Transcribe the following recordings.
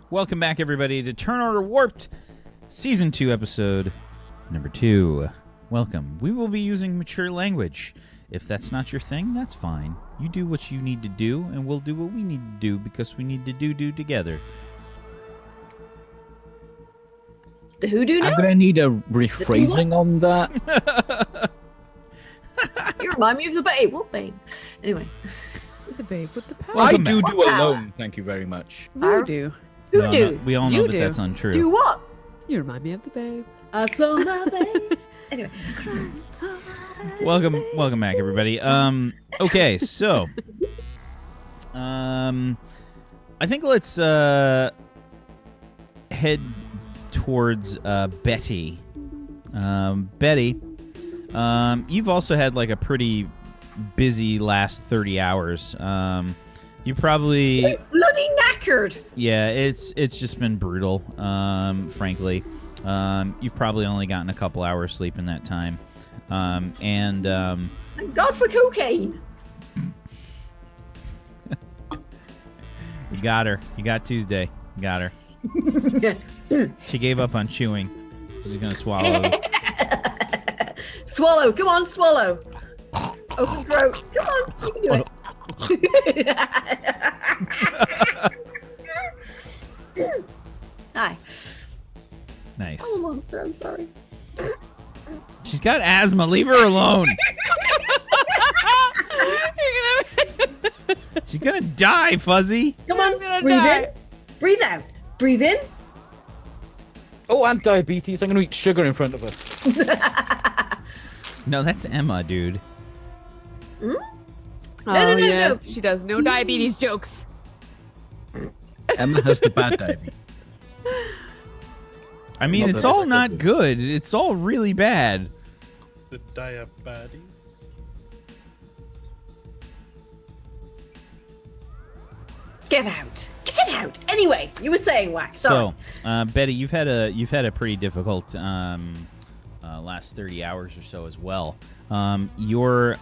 Welcome back, everybody, to Turn Order Warped, Season 2, Episode number 2. Welcome. We will be using mature language. If that's not your thing, that's fine. You do what you need to do, and we'll do what we need to do because we need to do together. The hoodoo now? I'm going to need a rephrasing on that. You remind me of the babe. What babe? Anyway. The babe with the power. I Welcome do back. do alone, thank you very much. Voodoo. Hoodoo. We all know You that do. that's untrue. Do what? You remind me of the babe. I saw my babe. Anyway. Welcome back, everybody. Okay, so, I think let's head towards Betty. Betty, you've also had like a pretty busy last 30 hours. You probably Bloody knackered. Yeah, it's just been brutal, frankly. You've probably only gotten a couple hours sleep in that time. Thank God for cocaine. You got her. You got Tuesday. You got her. She gave up on chewing. She's going to swallow. Swallow. Come on, swallow. Open throat. Come on. You can do it. Hi. Nice. I'm a monster. I'm sorry. She's got asthma. Leave her alone. She's going to die, Fuzzy. Come on. Breathe in. Breathe out. Breathe in. Oh, and diabetes. I'm going to eat sugar in front of her. No, that's Emma, dude. No. No. She does no diabetes jokes. Emma has the bad diabetes. I mean, Not it's that all it's not good. good. It's all really bad. The diabetes. Get out. Get out. Anyway, you were saying, Wax. Sorry. So, Betty, you've had a pretty difficult last 30 hours or so as well. You're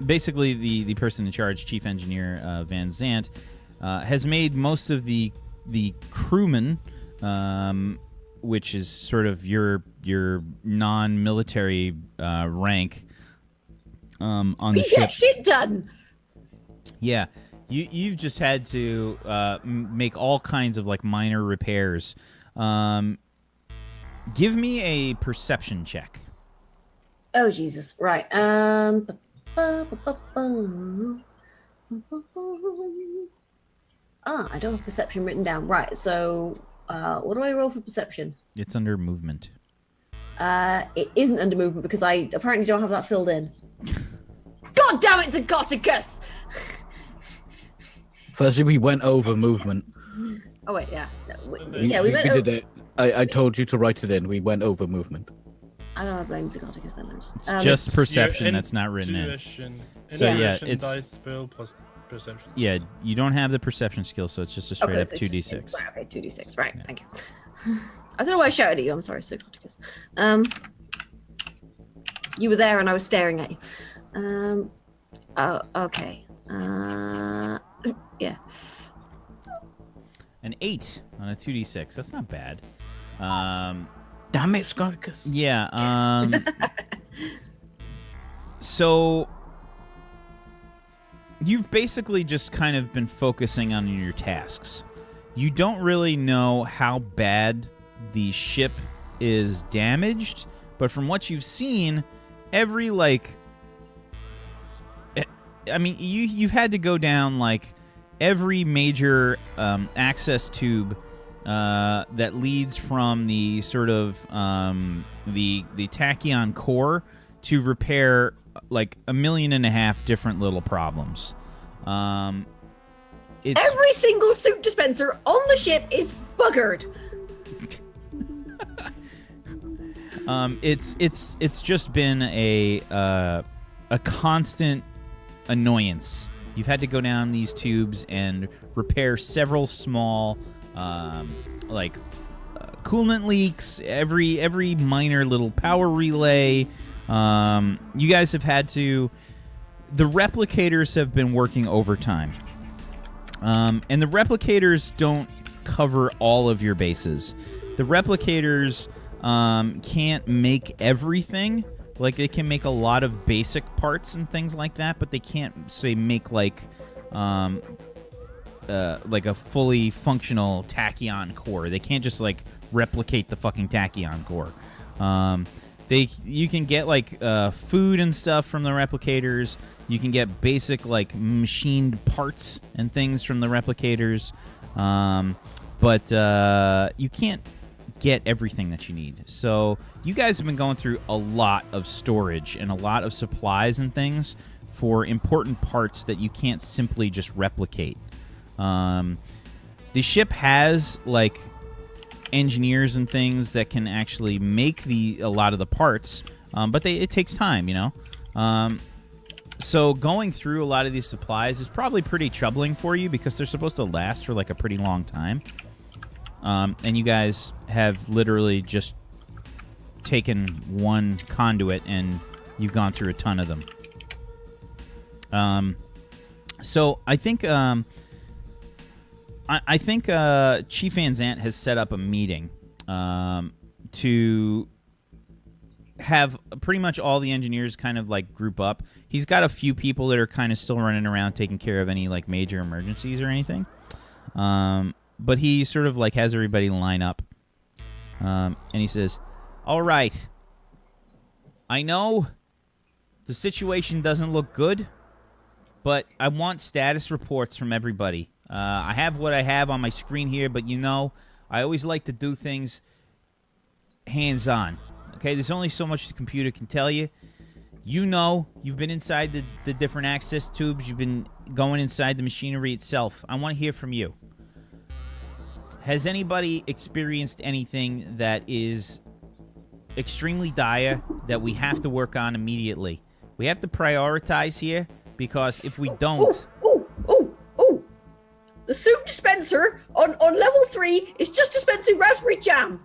basically the person in charge, Chief Engineer Van Zant, has made most of the crewmen, which is sort of your non-military rank, on the We ship. get shit done. Yeah, you've just had to make all kinds of like minor repairs. Give me a perception check. Oh, Jesus. Right. I don't have perception written down. Right. So, what do I roll for perception? It's under movement. It isn't under movement because I apparently don't have that filled in. God damn it, Zygoticus! Firstly, we went over movement. Oh, wait, yeah. No, We went did it. I told you to write it in. We went over movement. I don't blame Zygoticus then. It's just perception Your that's not written in. intuition. So, yeah, Intuition it's- dice bill plus perception. Yeah, you don't have the perception skill, so it's just a straight up so it's 2d6. just- right, okay, 2d6. Right, thank you. I don't know why I shouted at you. I'm sorry, Zygoticus. You were there and I was staring at you. Oh, okay. Yeah. An 8 on a 2d6. That's not bad. Damn it, Scaricus. Yeah. So you've basically just kind of been focusing on your tasks. You don't really know how bad the ship is damaged, but from what you've seen, every you've had to go down like every major access tube that leads from the sort of the tachyon core to repair like 1.5 million different little problems. It's Every single soup dispenser on the ship is buggered. It's just been a pretend annoyance. You've had to go down these tubes and repair several small coolant leaks, every minor little power relay. You guys have had to... The replicators have been working overtime. And the replicators don't cover all of your bases. The replicators can't make everything. Like, they can make a lot of basic parts and things like that, but they can't, say, make, like a fully functional tachyon core. They can't just, like, replicate the fucking tachyon core. You can get, like, food and stuff from the replicators. You can get basic, like, machined parts and things from the replicators. But you can't get everything that you need. So you guys have been going through a lot of storage and a lot of supplies and things for important parts that you can't simply just replicate. The ship has, like, engineers and things that can actually make a lot of the parts, but it takes time, you know? So going through a lot of these supplies is probably pretty troubling for you because they're supposed to last for, like, a pretty long time. And you guys have literally just taken one conduit and you've gone through a ton of them. So I think I think Chief Van Zant has set up a meeting to have pretty much all the engineers kind of, like, group up. He's got a few people that are kind of still running around taking care of any, like, major emergencies or anything. But he sort of, like, has everybody line up. And he says, all right, I know the situation doesn't look good, but I want status reports from everybody. I have what I have on my screen here, but, you know, I always like to do things hands-on. Okay, there's only so much the computer can tell you. You know, you've been inside the different access tubes. You've been going inside the machinery itself. I want to hear from you. Has anybody experienced anything that is extremely dire that we have to work on immediately? We have to prioritize here, because if we don't... Oh! The soup dispenser on level 3 is just dispensing raspberry jam.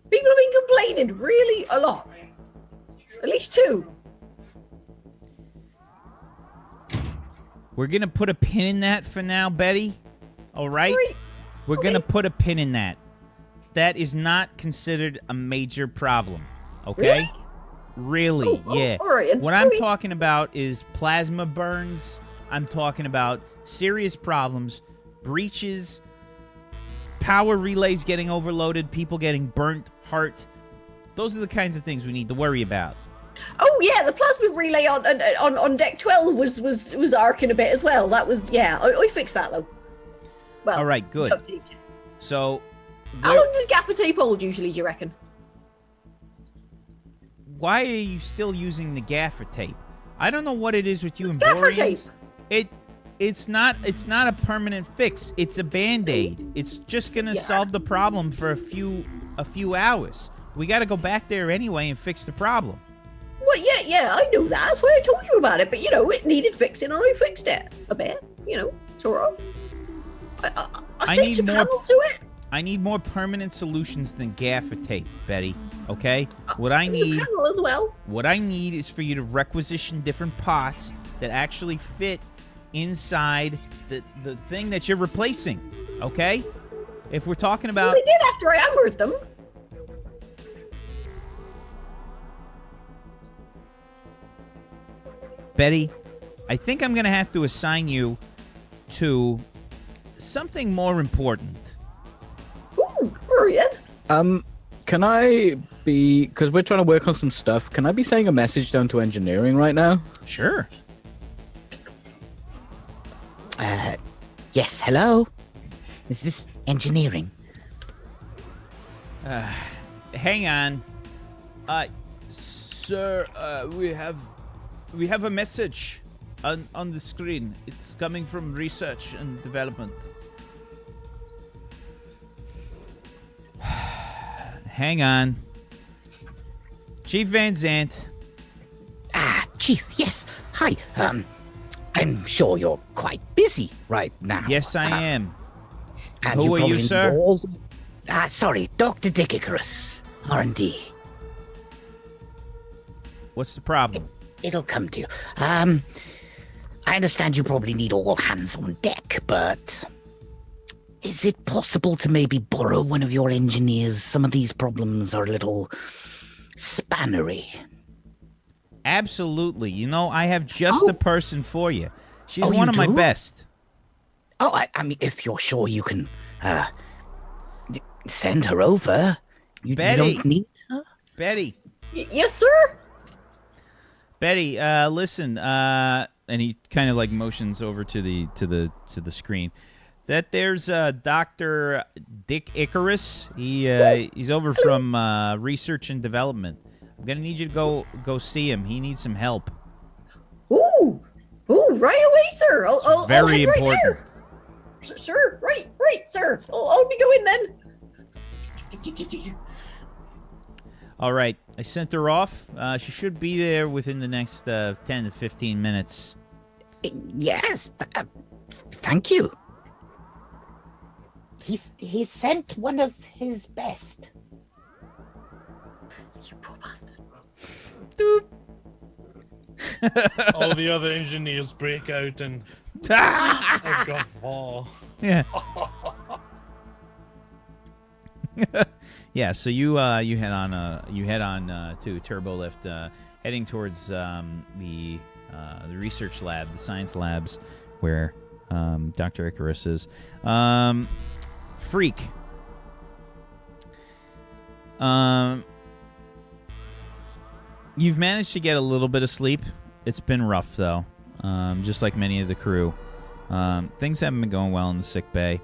People have been complaining really a lot. At least 2. We're going to put a pin in that for now, Betty. All right? We're going to put a pin in that. That is not considered a major problem. Okay? Really? Yeah. All right. What I'm talking about is plasma burns. I'm talking about serious problems, breaches, power relays getting overloaded, people getting burnt, heart. Those are the kinds of things we need to worry about. Oh yeah, the plasma relay on deck 12 was arcing a bit as well. That was, yeah. I fixed that though. Well, all right, good. So, how long does gaffer tape hold usually? Do you reckon? Why are you still using the gaffer tape? I don't know what it is with you and gaffer tape. It's not a permanent fix. It's a band-aid. It's just gonna solve the problem for a few hours. We got to go back there anyway and fix the problem. Well, yeah, I know that. That's why I told you about it. But, you know, it needed fixing, and I fixed it a bit. You know, sort of. I changed the panel to it. I need more permanent solutions than gaffer tape, Betty. Okay? What I need... The panel as well. What I need is for you to requisition different parts that actually fit inside the thing that you're replacing. Okay? If we're talking about... Well, they did after I hammered them. Betty, I think I'm going to have to assign you to something more important. Ooh, brilliant. Can I be... Because we're trying to work on some stuff. Can I be saying a message down to engineering right now? Sure. Yes, hello? Is this engineering? Hang on. Sir, we have a message on the screen. It's coming from research and development. Hang on. Chief Van Zant. Chief, yes. Hi. I'm sure you're quite busy right now. Yes, I am. And Who are you, sir? Sorry, Dr. Dick Icarus, R&D. What's the problem? It'll come to you. I I understand you probably need all hands on deck, but is it possible to maybe borrow one of your engineers? Some of these problems are a little spannery. Absolutely. You know, I have just the person for you. She's Oh, one you of my do? best. Oh, I mean, if you're sure you can send her over, you Betty. don't need her? Betty. Yes, sir. Betty, listen, and he kind of like motions over to the screen. That there's Dr. Dick Icarus. He's over from research and development. I'm gonna need you to go see him. He needs some help. Ooh, right away, sir. I'll Very head right important. there. Sure, right, sir. I'll be going then. All right, I sent her off. She should be there within the next 10 to 15 minutes. Yes, thank you. He sent one of his best. You poor bastard. Doop. All the other engineers break out and a guffaw. Yeah. Yeah. So you head on to Turbo Lift, heading towards the research lab, the science labs, where Dr. Icarus is. Freak. You've managed to get a little bit of sleep. It's been rough though, just like many of the crew. Things haven't been going well in the sick bay.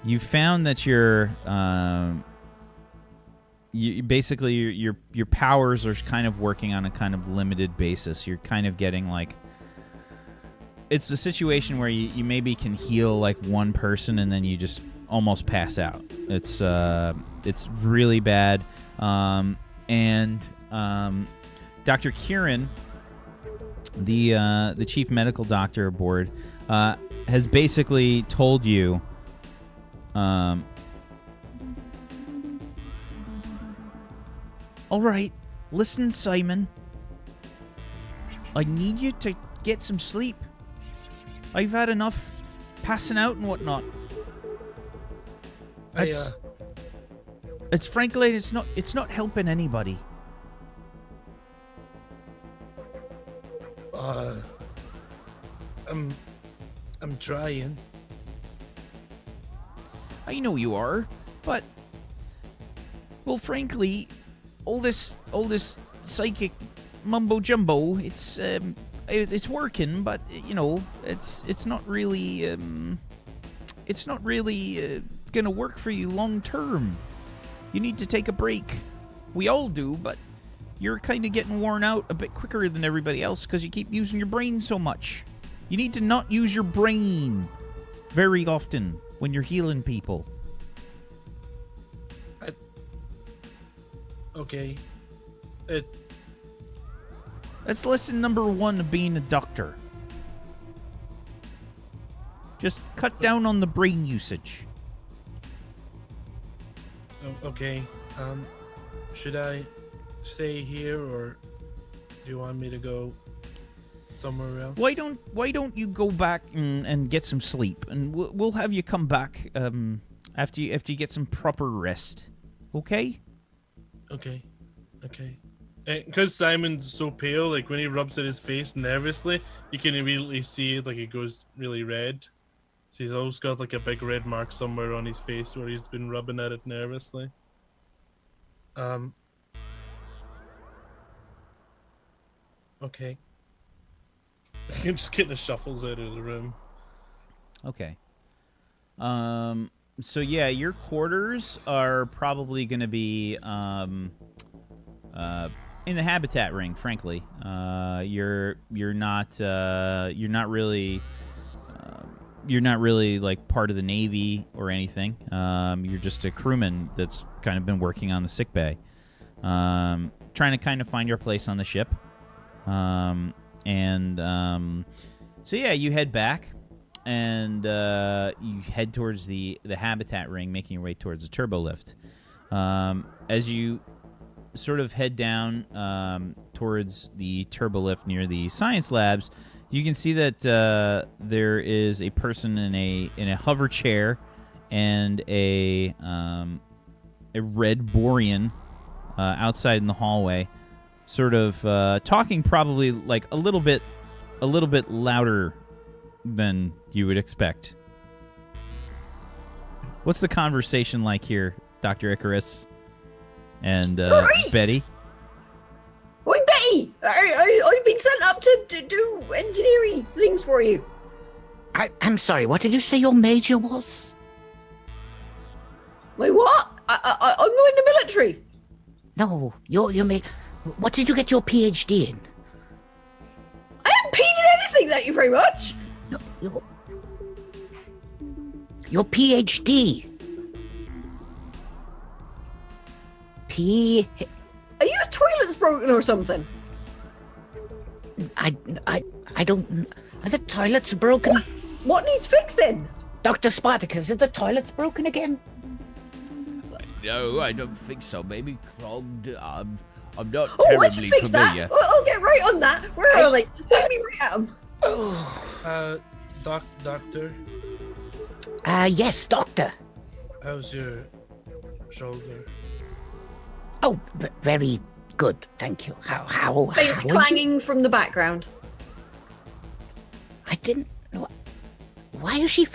You found that your powers are kind of working on a kind of limited basis. You're kind of getting like, it's a situation where you maybe can heal like one person and then you just almost pass out. It's really bad. Dr. Kieran, the chief medical doctor aboard, has basically told you, all right, listen, Simon. I need you to get some sleep. I've had enough passing out and whatnot. It's frankly, it's not helping anybody. I'm trying. I know you are, but well, frankly, all this psychic mumbo jumbo, it's working, but you know, it's not really gonna work for you long term. You need to take a break. We all do, but you're kind of getting worn out a bit quicker than everybody else because you keep using your brain so much. You need to not use your brain very often when you're healing people. Okay. That's lesson number 1 of being a doctor. Just cut down on the brain usage. Okay. Should I stay here or do you want me to go somewhere else? Why don't you go back and get some sleep, and we'll have you come back after you get some proper rest. Okay? Okay. Because Simon's so pale, like when he rubs at his face nervously, you can immediately see like it goes really red. So he's always got like a big red mark somewhere on his face where he's been rubbing at it nervously. Okay. I'm just getting the shuffles out of the room. Okay. So yeah, your quarters are probably going to be in the habitat ring. Frankly, you're not really like part of the Navy or anything. You're just a crewman that's kind of been working on the sick bay, trying to kind of find your place on the ship. So yeah, you head back and you head towards the habitat ring, making your way towards the turbo lift. As you sort of head down towards the turbo lift near the science labs, You can see that there is a person in a hover chair and a red Borean outside in the hallway, sort of talking probably like a little bit louder than you would expect. What's the conversation like here, Dr. Icarus and Betty? Oi, Betty! I've been sent up to do engineering things for you. I'm sorry, what did you say your major was? Wait, what? I'm not in the military. No, your what did you get your PhD in? I haven't peed in anything, thank you very much. No, your PhD. Are your toilets broken or something? I don't. Are the toilets broken? What needs fixing? Dr. Spartacus, are the toilets broken again? No, I don't think so. Maybe clogged. I'm not I can fix familiar. that. I'll get right on that. Where are they? Just take me right at them. Doctor, Yes, doctor. how's your shoulder? Oh, very good, thank you. How? Faint clanging from the background. I didn't know. Why is she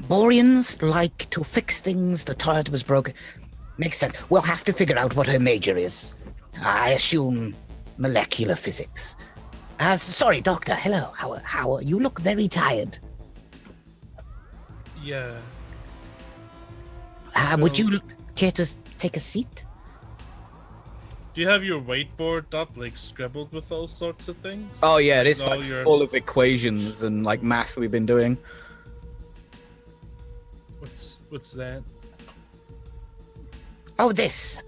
Boreans like to fix things. The toilet was broken. Makes sense. We'll have to figure out what her major is. I assume molecular physics. Sorry, doctor. Hello. How? You look very tired. Yeah. Would you care to take a seat? Do you have your whiteboard up, like scribbled with all sorts of things? Oh yeah, it is All like your- full of equations and like math we've been doing. What's that? Oh, this.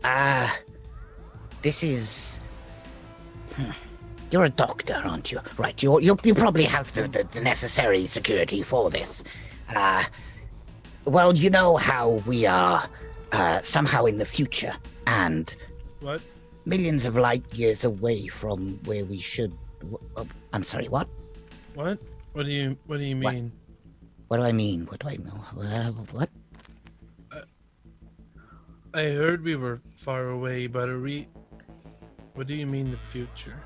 This is. You're a doctor, aren't you? Right. You probably have the necessary security for this. Well, you know how we are somehow in the future, and What? millions of light years away from where we should. I'm sorry. What? What? What do you mean? What do I mean? What do I mean? What? I heard we were far away, but are we? What do you mean the future?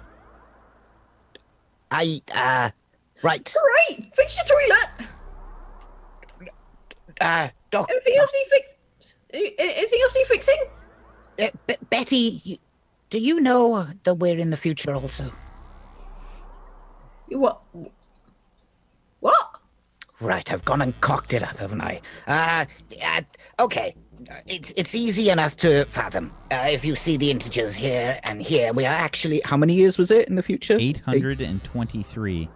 Right. Right, fix your toilet. Doc. Anything else need fix? Anything else need fixing? Betty, do you know that we're in the future also? What? What? Right, I've gone and cocked it up, haven't I? Okay. It's easy enough to fathom. If you see the integers here and here, we are actually... How many years was it in the future? 823.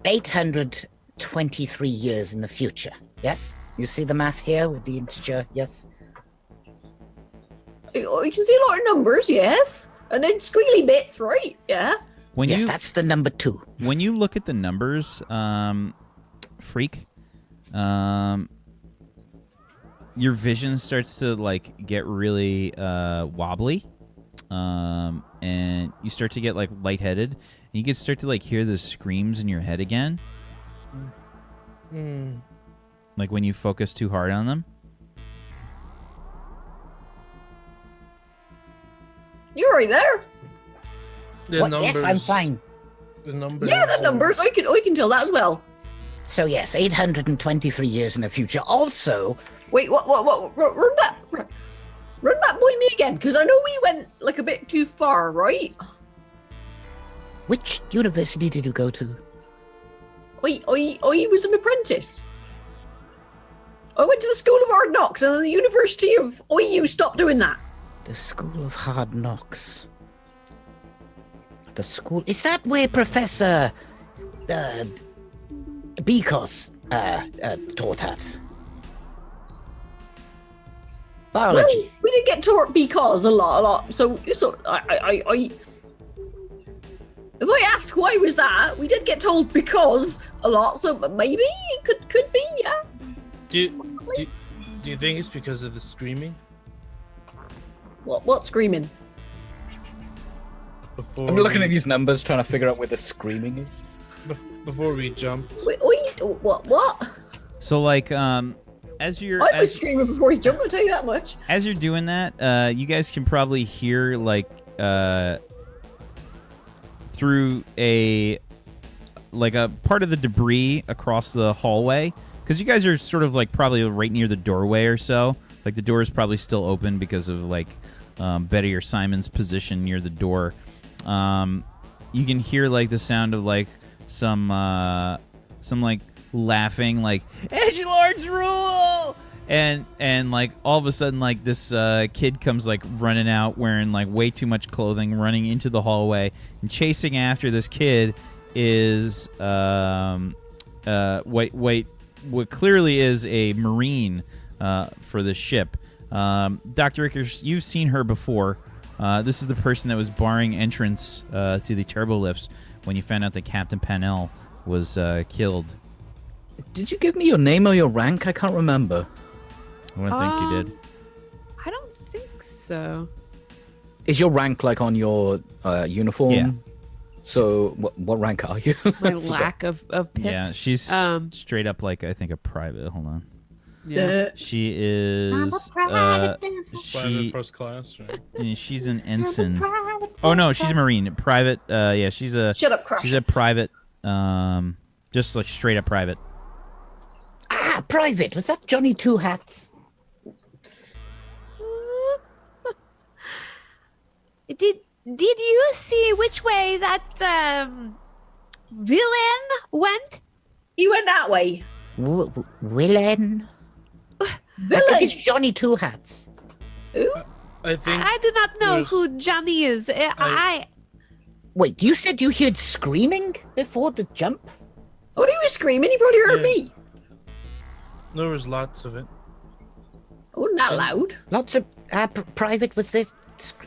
823 years in the future. Yes? You see the math here with the integer, yes? You can see a lot of numbers, yes. And then squiggly bits, right? Yeah. Yes, that's the number 2. When you look at the numbers, Freak, your vision starts to like get really wobbly, and you start to get like lightheaded, and you can start to like hear the screams in your head again, like when you focus too hard on them. You're right there. The What? numbers. Yes, I'm fine. The numbers. Yeah, the numbers. I can tell that as well. So yes, 823 years in the future. Also... Wait, what? Run that by me again, because I know we went like a bit too far, right? Which university did you go to? I was an apprentice. I went to the School of Hard Knocks, and the University of OU stopped doing that. The School of Hard Knocks. The school... Is that where Professor... Bikos taught at? Biology. Well, we did get taught because a lot. So I if I asked why was that, we did get told because a lot. So maybe it could be, yeah. Do you think it's because of the screaming? What screaming? before I'm looking we, at these numbers, trying to figure out where the screaming is. before we jump. Wait, what? So like as you're I was screaming before he jumped. I'll tell you that much. as you're doing that, you guys can probably hear like through a part of the debris across the hallway, because you guys are sort of like probably right near the doorway or so. Like the door is probably still open because of like Betty or Simon's position near the door. You can hear like the sound of like some like laughing, like Edgelords rule, and like all of a sudden like this kid comes like running out wearing like way too much clothing, running into the hallway, and chasing after this kid is what clearly is a Marine for the ship. Dr. Icarus, you've seen her before. This is the person that was barring entrance to the turbo lifts when you found out that Captain Panel was killed. Did you give me your name or your rank? I can't remember. I don't think you did. I don't think so. Is your rank like on your uniform? Yeah. So what rank are you? My lack of pips. Yeah, she's straight up like I think a private. Hold on. Yeah. She is Private first class, right? she's an ensign. Oh no, she's a Marine. Private. Yeah, she's a. Shut up, Crash. She's a private. Just like straight up private. Ah, private. Was that Johnny Two Hats? Did you see which way that villain went? He went that way. Villain? I Villain. think it's Johnny Two Hats. Who? I think I do not know there's- who Johnny is. Wait, you said you heard screaming before the jump? Oh, he was screaming. He probably heard Yeah. me. there was lots of it. Oh, not loud. Lots of private. Was there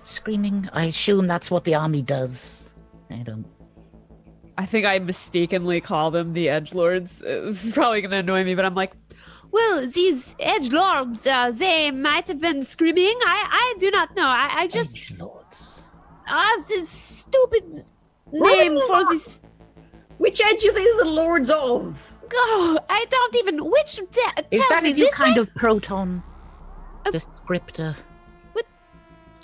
screaming? I assume that's what the army does. I think I mistakenly call them the Edgelords. This is probably going to annoy me, but I'm like, well, these Edgelords, they might have been screaming. I do not know. I just... Edgelords. this stupid name for this... Which edge are they the lords of? Oh, I don't even... Which... Is that a new this kind way? of proton descriptor?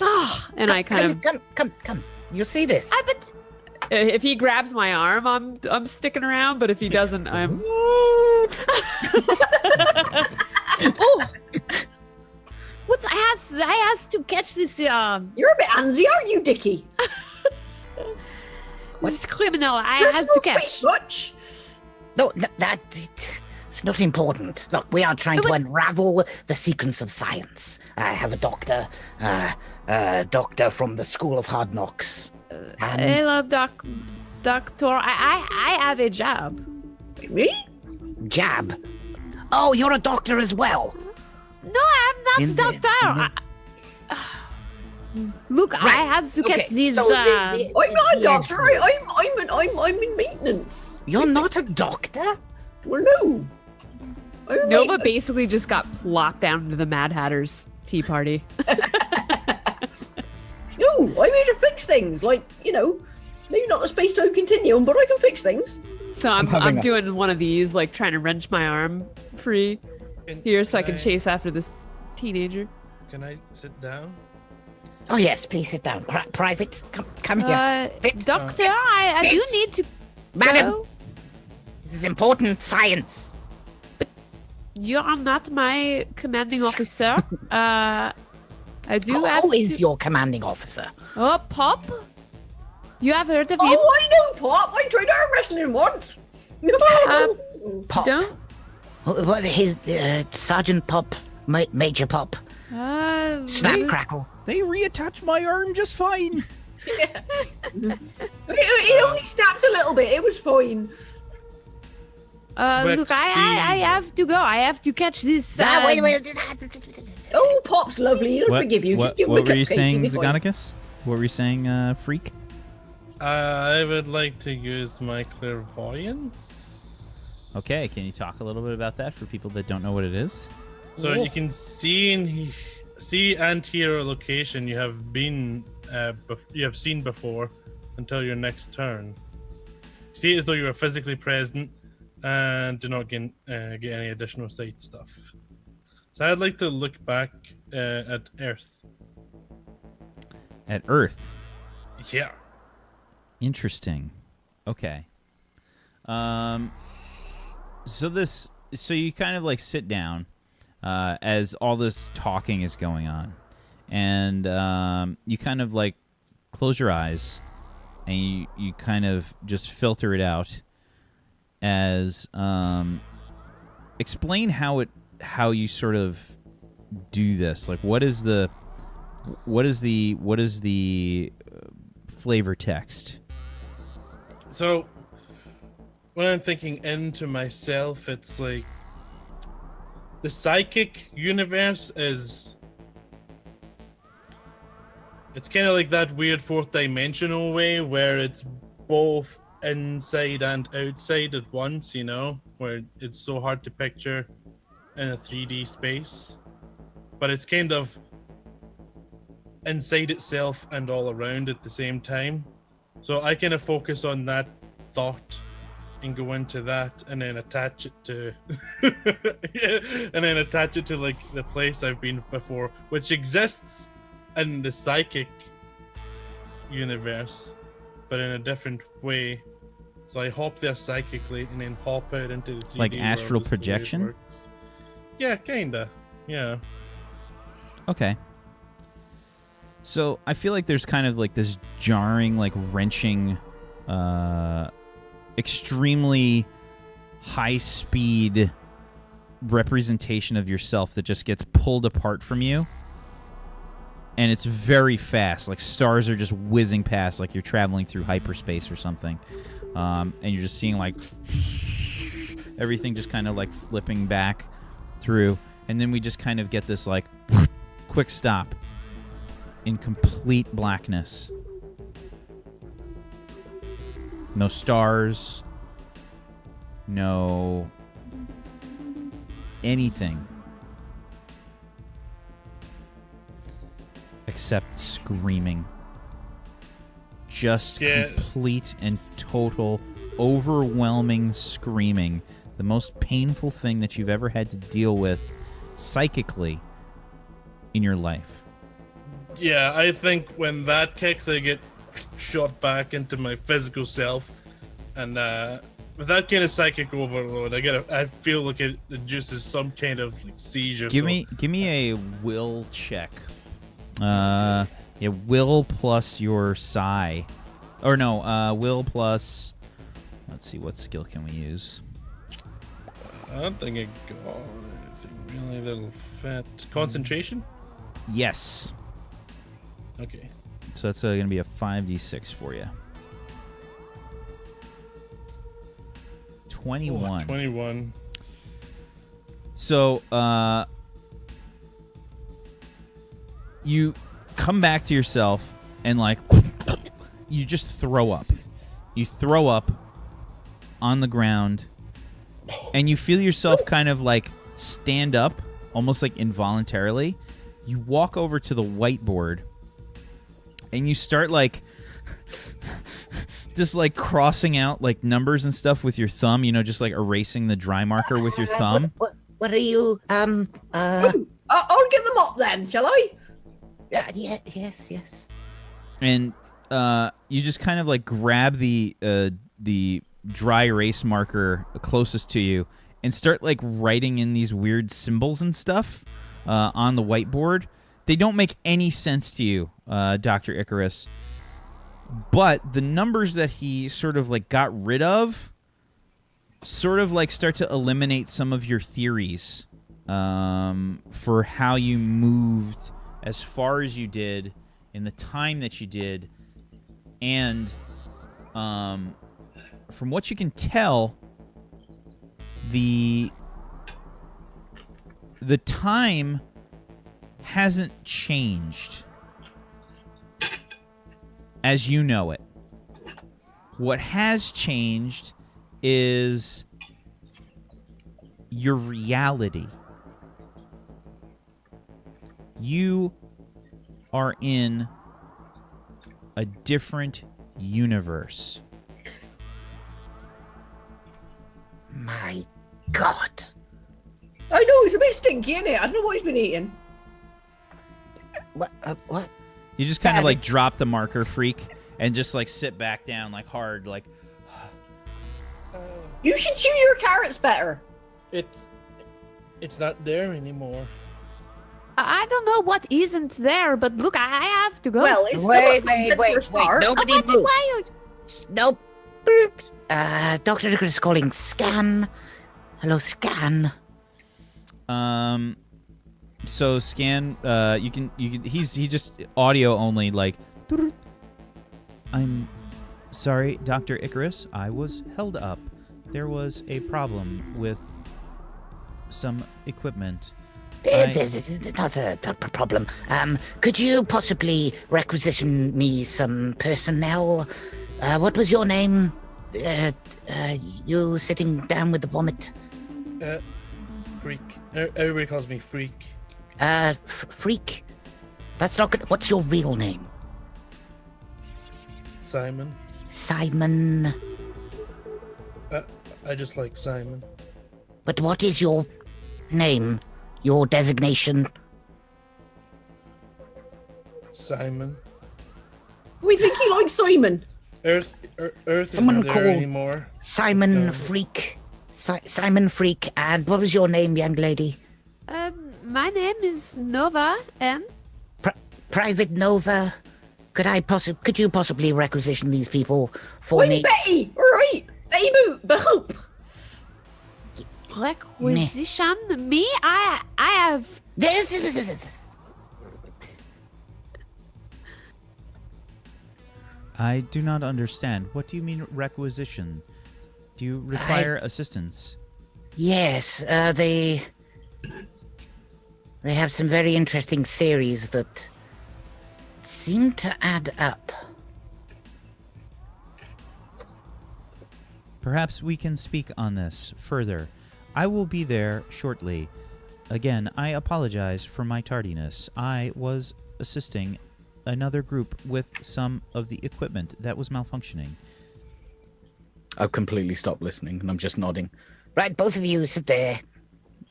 Oh, and I kind of... Come. You see this? But if he grabs my arm, I'm sticking around. But if he doesn't, I'm. Oh, what? I has to catch this. You're a bit handsy, aren't you, Dickie? This criminal. I You're has to supposed to catch. be much. No, it's not important. Look, we are trying to unravel the secrets of science. I have a doctor from the School of Hard Knocks. Hello, doctor. I have a job. Me? Jab. Oh, you're a doctor as well. No, I'm not doctor. Look, I have to catch these. so I'm not a the doctor. Edgelords. I'm in maintenance. You're not a doctor? Well, no. I'm in Nova maintenance. basically just got plopped down into the Mad Hatter's tea party. No, I'm here to fix things. Like, maybe not the space-time continuum, but I can fix things. So having I'm a- doing one of these, like trying to wrench my arm free here so I can chase after this teenager. Can I sit down? Oh, yes, please sit down. Private, come here. Sit. Doctor, I do need to Madam, go. this is important science. You are not my commanding officer. I do have Who is to... your commanding officer? Oh, Pop? You have heard of him? Oh, I know, Pop. I tried arm wrestling once. Pop. Don't? What his Sergeant Pop, Major Pop, Snap really? Crackle. They reattached my arm just fine. It only snapped a little bit. It was fine. Look, I have to go. I have to catch this. Wait. Oh, Pop's lovely. He'll forgive you. Just give him a What were you cupcake, saying, he'll be fine. Zagonicus? What were you saying, freak? I would like to use my clairvoyance. Okay, can you talk a little bit about that for people that don't know what it is? So you can see and hear a location you have been, you have seen before, until your next turn. See it as though you are physically present and do not get any additional sight stuff. So I'd like to look back at Earth. At Earth. Yeah. Interesting. Okay. So you kind of like sit down as all this talking is going on, and you kind of like close your eyes, and you kind of just filter it out as explain how you sort of do this. Like, what is the flavor text? So when I'm thinking into myself, it's like the psychic universe is, it's kind of like that weird fourth dimensional way where it's both inside and outside at once, you know, where it's so hard to picture in a 3D space, but it's kind of inside itself and all around at the same time. So I kind of focus on that thought and go into that, and then attach it to like the place I've been before, which exists in the psychic universe, but in a different way. So I hop there psychically and then hop out into the 3D Like astral world, is the way it projection? works. Yeah, kinda. Yeah. Okay. So I feel like there's kind of like this jarring, like wrenching, extremely high-speed representation of yourself that just gets pulled apart from you. And it's very fast. Like stars are just whizzing past, like you're traveling through hyperspace or something. And you're just seeing like everything just kind of like flipping back through. And then we just kind of get this like quick stop in complete blackness. No stars. No anything. Except screaming. Just complete and total, overwhelming screaming. The most painful thing that you've ever had to deal with psychically in your life. Yeah, I think when that kicks, I get shot back into my physical self, and with that kind of psychic overload, I feel like it induces some kind of like seizure. Give me a will check. Yeah, will plus your psi, or no, will plus. Let's see, what skill can we use? I don't think I got anything really that'll fit. Concentration? Yes. Okay. So that's going to be a 5d6 for you. 21. 21. So, you come back to yourself and, like, you just throw up. You throw up on the ground, and you feel yourself kind of, like, stand up, almost, like, involuntarily. You walk over to the whiteboard, and you start, like, just, like, crossing out, like, numbers and stuff with your thumb, you know, just, like, erasing the dry marker with your thumb. What are you, I'll get them up then, shall I? yeah, yes. And you just kind of, like, grab the dry erase marker closest to you and start, like, writing in these weird symbols and stuff on the whiteboard. They don't make any sense to you, Dr. Icarus. But the numbers that he sort of, like, got rid of sort of, like, start to eliminate some of your theories for how you moved as far as you did in the time that you did. And from what you can tell, the time hasn't changed as you know it. What has changed is your reality. You are in a different universe. My God. I know, it's a bit stinky, isn't it? I don't know what he's been eating. What? What? You just kind of like drop the marker, freak, and just like sit back down like hard, like. You should chew your carrots better. It's not there anymore. I don't know what isn't there, but look, I have to go. Well, it's Wait. start. Nobody what move. why Nope. Boop. Dr. Icarus is calling. Scan. Hello, Scan. So scan. You can. He just audio only. Like. I'm sorry, Dr. Icarus. I was held up. There was a problem with some equipment. It's not a problem. Could you possibly requisition me some personnel? What was your name? You sitting down with the vomit? Freak. Everybody calls me Freak. Freak? That's not good. What's your real name? Simon. Simon. I just like Simon. But what is your name? Your designation? Simon. We think he likes Simon. Earth Someone isn't there call anymore. Simon No. Freak. Simon Freak. And what was your name, young lady? My name is Nova, and Private Nova. Could you possibly requisition these people for Wait, me? Betty! Alright! Betty Bahoop! requisition me? I have. This. I do not understand. What do you mean requisition? Do you require assistance? Yes, they have some very interesting theories that seem to add up. Perhaps we can speak on this further. I will be there shortly. Again, I apologize for my tardiness. I was assisting another group with some of the equipment that was malfunctioning. I've completely stopped listening, and I'm just nodding. Right, both of you sit there.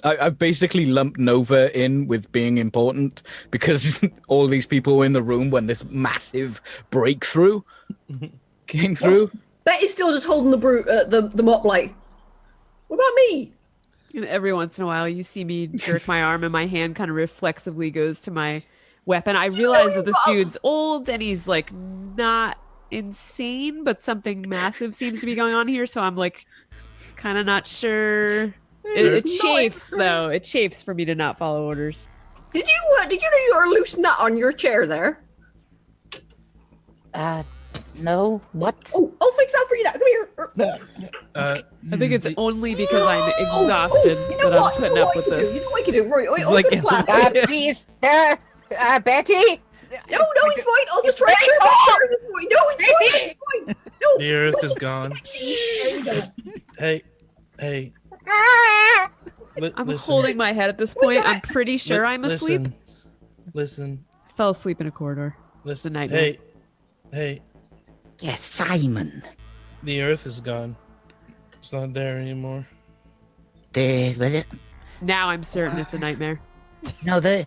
I've basically lumped Nova in with being important because all these people were in the room when this massive breakthrough came through. Betty's still just holding the mop like, what about me? And every once in a while, you see me jerk my arm, and my hand kind of reflexively goes to my weapon. I realize that this dude's old, and he's like not insane, but something massive seems to be going on here. So I'm like, kind of not sure. It chafes though. It chafes for me to not follow orders. Did you know you were a loose nut on your chair there? No, what? Oh, I'll fix that for you now. Come here. I think it's only because I'm exhausted You know that I'm what? putting You know up what with you this. do. You know what you do. Right, It's I'll like- do the plan. Please, Betty? No, it's fine. I'll just try to clear my chair this morning. No, it's fine. No. The Earth is gone. Hey. I'm holding my head at this point. I'm pretty sure I'm asleep. Listen. I fell asleep in a corridor. Listen. a nightmare. Hey. Yes, Simon. The Earth is gone. It's not there anymore. Now I'm certain it's a nightmare. No, the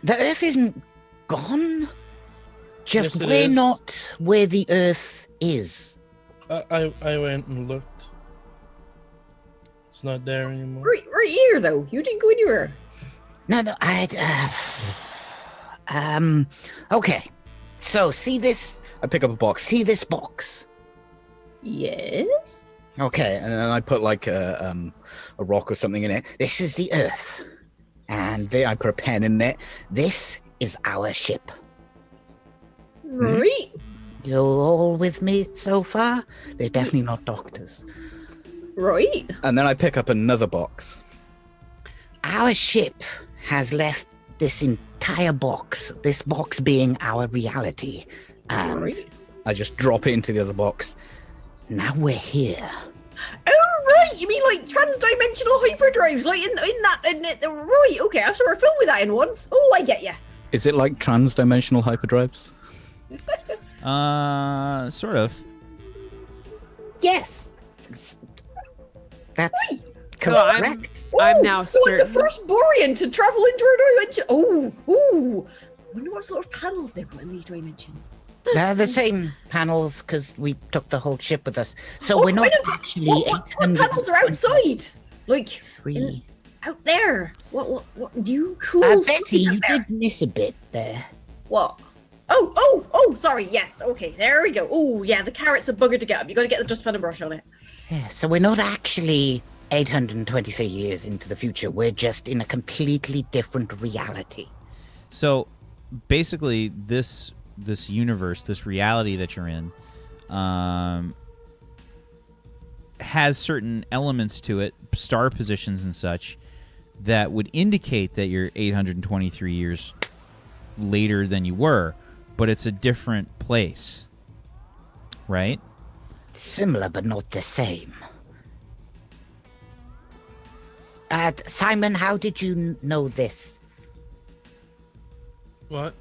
Earth isn't gone. Just Yes, it we're is. not where the Earth is. I went and looked. It's not there anymore. Right here, though. You didn't go anywhere. No, okay. So, see this? I pick up a box. See this box? Yes. Okay, and then I put like a rock or something in it. This is the Earth. And there I put a pen in it. This is our ship. Right. You all with me so far? They're definitely not doctors. Right. And then I pick up another box. Our ship has left this entire box, this box being our reality. And Right. I just drop it into the other box. now we're here. Oh, right. You mean like trans-dimensional hyperdrives, like in that? Right. Okay. I saw a film with that in once. Oh, I get you. Is it like trans-dimensional hyperdrives? Sort of. Yes. That's So I'm correct. now so I'm certain. the first Borean to travel into a dimension. Oh. I wonder what sort of panels they put in these dimensions. They're the same panels because we took the whole ship with us. So we're not actually What panels are outside? Like, 3. out there. What do you cool Betty, you did miss a bit there. What? Oh, sorry, yes, okay, there we go. Oh, yeah, the carrots are buggered to get up. You gotta get the dustpan and brush on it. Yeah, so we're not actually 823 years into the future. We're just in a completely different reality. So basically, this universe, this reality that you're in, has certain elements to it, star positions and such, that would indicate that you're 823 years later than you were, but it's a different place, right? Similar, but not the same. Simon, how did you know this? What?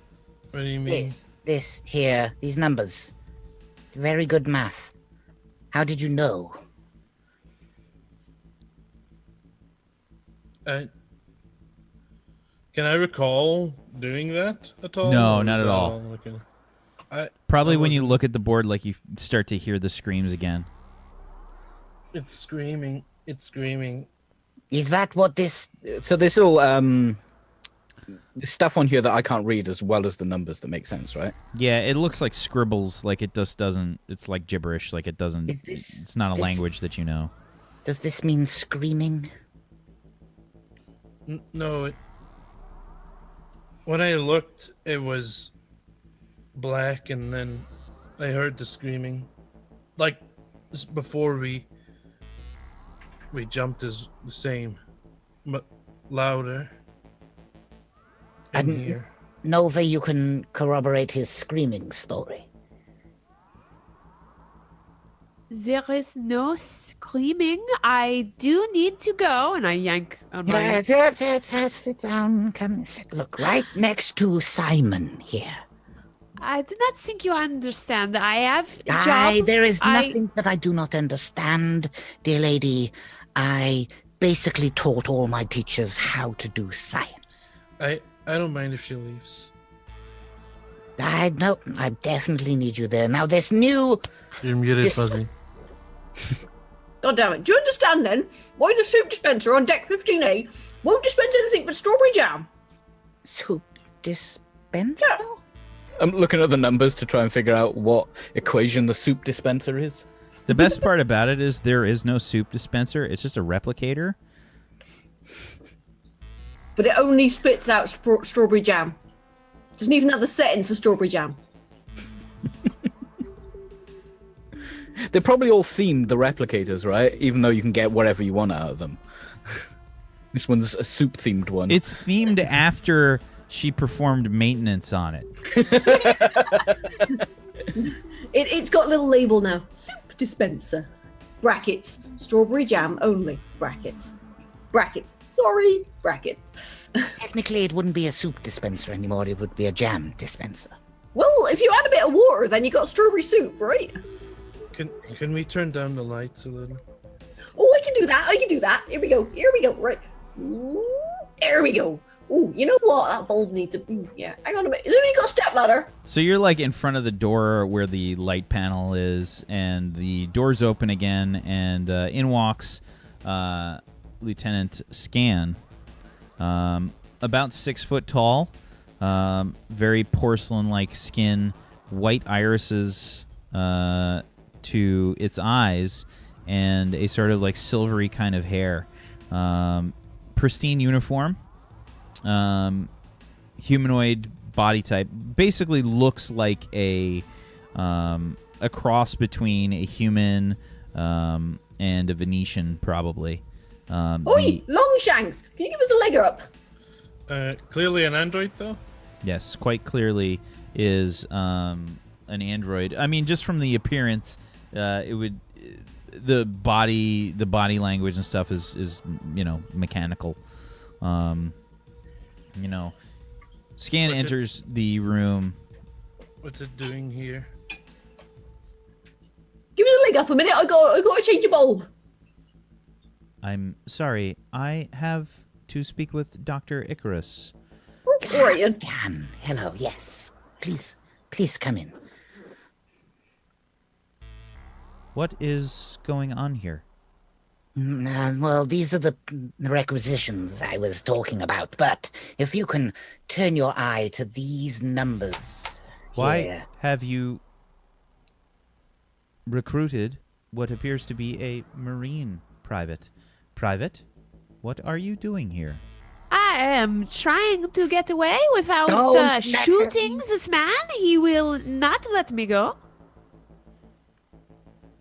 What do you mean? This here, these numbers. Very good math. How did you know? Can I recall doing that at all? No, or not is at that all. Probably when you look at the board, like you start to hear the screams again. It's screaming. It's screaming. Is that what this... So there's still stuff on here that I can't read as well as the numbers that make sense, right? Yeah, it looks like scribbles, like it just doesn't. It's like gibberish, like it doesn't. It's not a language that you know. Does this mean screaming? No, when I looked, it was black, and then I heard the screaming. Like, before we jumped is the same, but louder. In here. Nova, you can corroborate his screaming story. There is no screaming. I do need to go, and I yank on my. Sit down. Come sit. Look right next to Simon here. I do not think you understand. I have a job. There is nothing that I do not understand, dear lady. I basically taught all my teachers how to do science. I don't mind if she leaves. I definitely need you there. Now, this new... You're muted, Fuzzy. God damn it. Do you understand then why the soup dispenser on deck 15A won't dispense anything but strawberry jam? Soup dispenser? Yeah. I'm looking at the numbers to try and figure out what equation the soup dispenser is. The best part about it is there is no soup dispenser. It's just a replicator. But it only spits out strawberry jam. Doesn't even have the settings for strawberry jam. They're probably all themed, the replicators, right? Even though you can get whatever you want out of them. This one's a soup-themed one. It's themed after she performed maintenance on it. It's got a little label now. Soup dispenser. Brackets. Strawberry jam only. Brackets. Brackets. Sorry. Brackets. Technically, it wouldn't be a soup dispenser anymore. It would be a jam dispenser. Well, if you add a bit of water, then you got strawberry soup, right? Can we turn down the lights a little? Oh, I can do that. Here we go. Right. Ooh, there we go. Ooh, you know what? That bulb needs a... Yeah, hang on a minute. Has anybody got a step ladder? So you're like in front of the door where the light panel is, and the door's open again, and in walks Lieutenant Scan. About 6 foot tall, very porcelain-like skin, white irises to its eyes, and a sort of like silvery kind of hair. Pristine uniform. Humanoid body type, basically looks like a cross between a human and a Venetian, probably. Oi, Longshanks, can you give us a leg up? Clearly an android, though. Yes, quite clearly is an android. I mean, just from the appearance, it would the body language and stuff is mechanical. Scan enters the room. What's it doing here? Give me the leg up a minute. I got to change a bulb. I'm sorry. I have to speak with Dr. Icarus. All right, then. Scan. Hello. Yes. Please come in. What is going on here? Well, these are the requisitions I was talking about. But if you can turn your eye to these numbers. Why here. have you recruited what appears to be a Marine private? Private, what are you doing here? I am trying to get away without Don't let shooting him. this man. He will not let me go.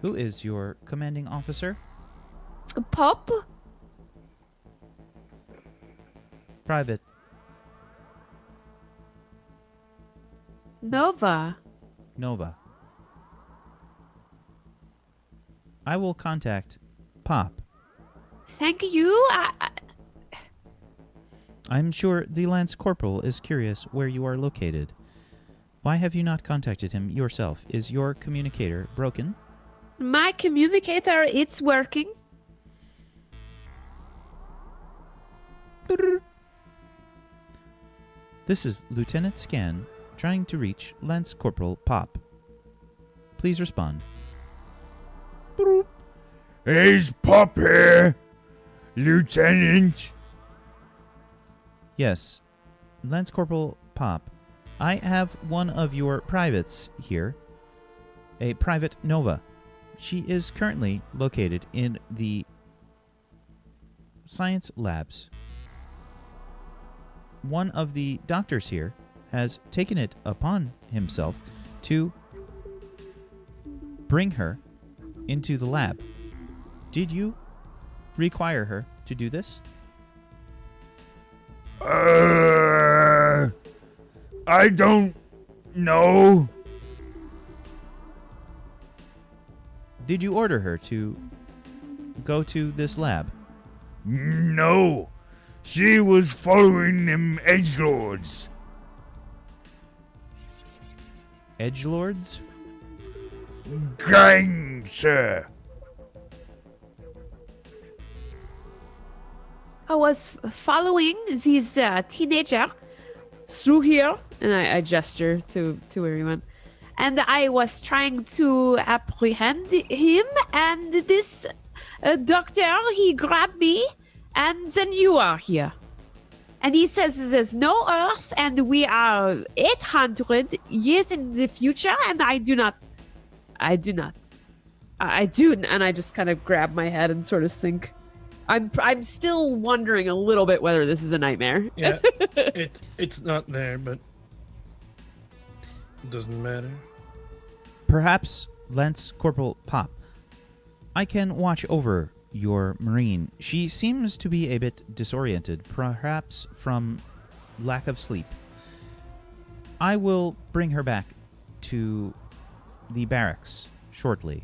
Who is your commanding officer? Pop? Private. Nova. Nova. I will contact Pop. Thank you. I'm sure the Lance Corporal is curious where you are located. Why have you not contacted him yourself? Is your communicator broken? My communicator, it's working. This is Lieutenant Scan trying to reach Lance Corporal Pop. Please respond. Is Pop here, Lieutenant? Yes, Lance Corporal Pop. I have one of your privates here, a Private Nova. She is currently located in the science labs. One of the doctors here has taken it upon himself to bring her into the lab. Did you require her to do this? I don't know. Did you order her to go to this lab? No. She was following them Edgelords. Edgelords? Gang, sir. I was following these teenager through here, and I gesture to where he went. And I was trying to apprehend him, and this doctor, he grabbed me, and then you are here. And he says there's no Earth, and we are 800 years in the future, and I do, and I just kind of grab my head and sort of sink. I'm still wondering a little bit whether this is a nightmare. Yeah, it's not there, but it doesn't matter. Perhaps, Lance Corporal Pop, I can watch over your Marine. She seems to be a bit disoriented, perhaps from lack of sleep. I will bring her back to the barracks shortly.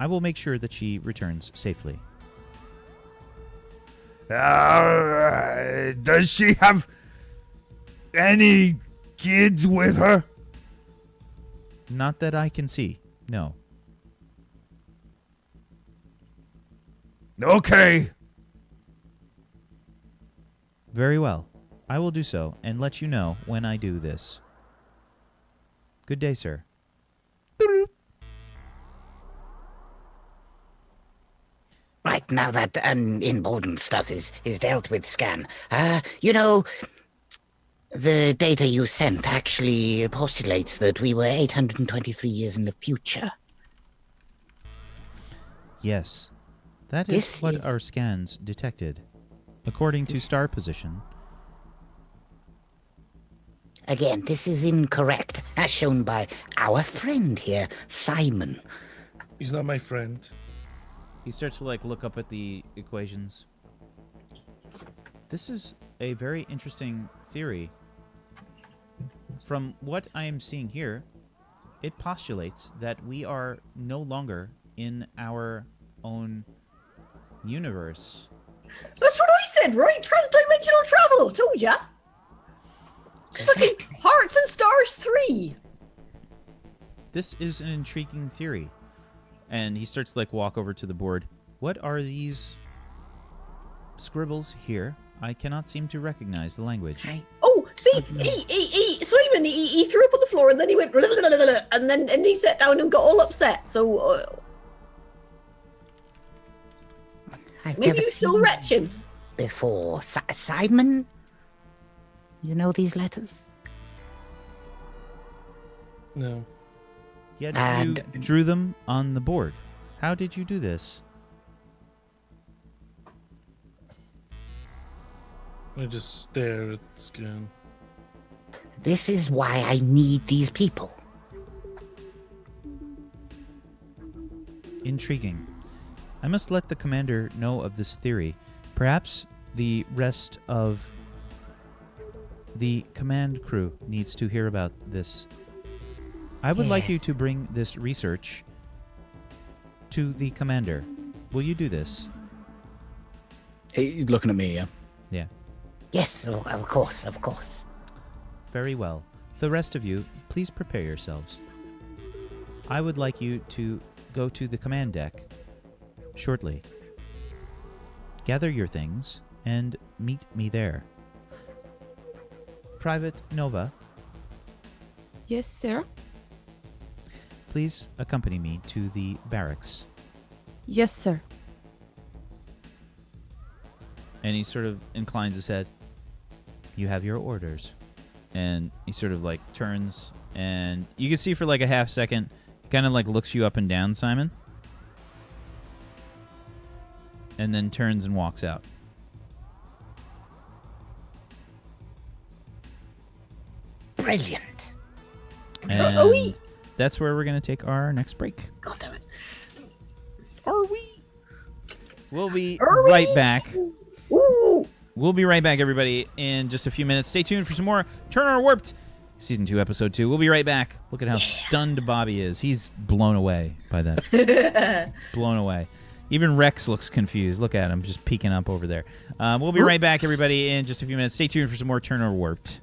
I will make sure that she returns safely. Does she have any kids with her? Not that I can see, no. Okay. Very well. I will do so and let you know when I do this. Good day, sir. Right, now that emboldened stuff is dealt with, Scan. The data you sent actually postulates that we were 823 years in the future. Yes. That is what our scans detected. According to star position. Again, this is incorrect, as shown by our friend here, Simon. He's not my friend. He starts to look up at the equations. This is a very interesting theory. From what I am seeing here, it postulates that we are no longer in our own universe. That's what I said, right? Transdimensional travel, told ya. It's like Hearts and Stars 3. This is an intriguing theory. And he starts to like walk over to the board. What are these scribbles here? I cannot seem to recognize the language. Oh, see, Simon, he threw up on the floor and then he went, and he sat down and got all upset. So I've maybe never you still seen retch him. before. Simon? You know these letters? No. Yet And- you drew them on the board. How did you do this? I just stare at the scan. This is why I need these people. Intriguing. I must let the commander know of this theory. Perhaps the rest of the command crew needs to hear about this. I would like you Yes. to bring this research to the commander. Will you do this? He's looking at me, yeah. Yeah. Yes, of course, of course. Very well. The rest of you, please prepare yourselves. I would like you to go to the command deck shortly. Gather your things and meet me there. Private Nova, Yes, sir. please accompany me to the barracks. Yes, sir. And he sort of inclines his head. You have your orders. And he sort of like turns, and you can see for like a half second, kind of like looks you up and down, Simon. And then turns and walks out. Brilliant. And that's where we're going to take our next break. God damn it. Are we? We'll be Are we? right back. Ooh. We'll be right back, everybody, in just a few minutes. Stay tuned for some more Turner Warped Season 2, Episode 2. We'll be right back. Look at how stunned Bobby is. He's blown away by that. Blown away. Even Rex looks confused. Look at him, just peeking up over there. We'll be right back, everybody, in just a few minutes. Stay tuned for some more Turner Warped.